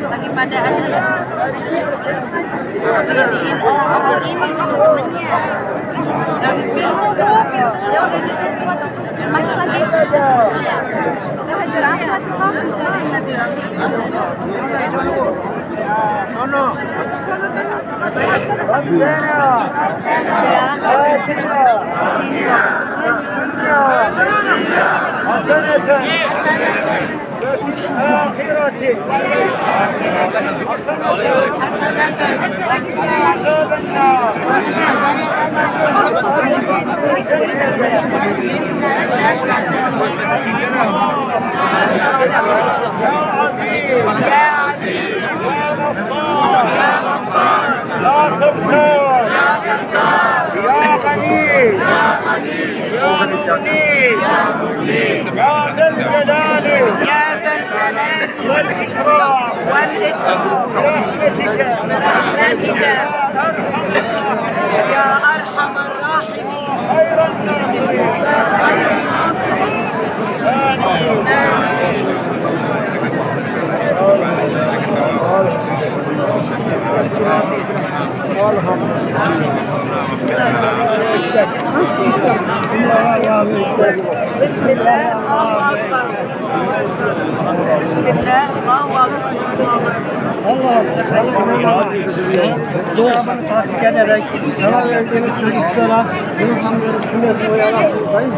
Lagi pada ada iniin orang-orang ini temennya. Pintu bu, pintu ya udah gitu cuma masuk lagi. Kita hajar apa tuh? Sono. يا أرحم الراحمين بسم الله الله أكبر بسم الله الله أكبر Doğamanı tasdik ederek sana verdiğimiz çocuklara bunu sünnet uyarak sayın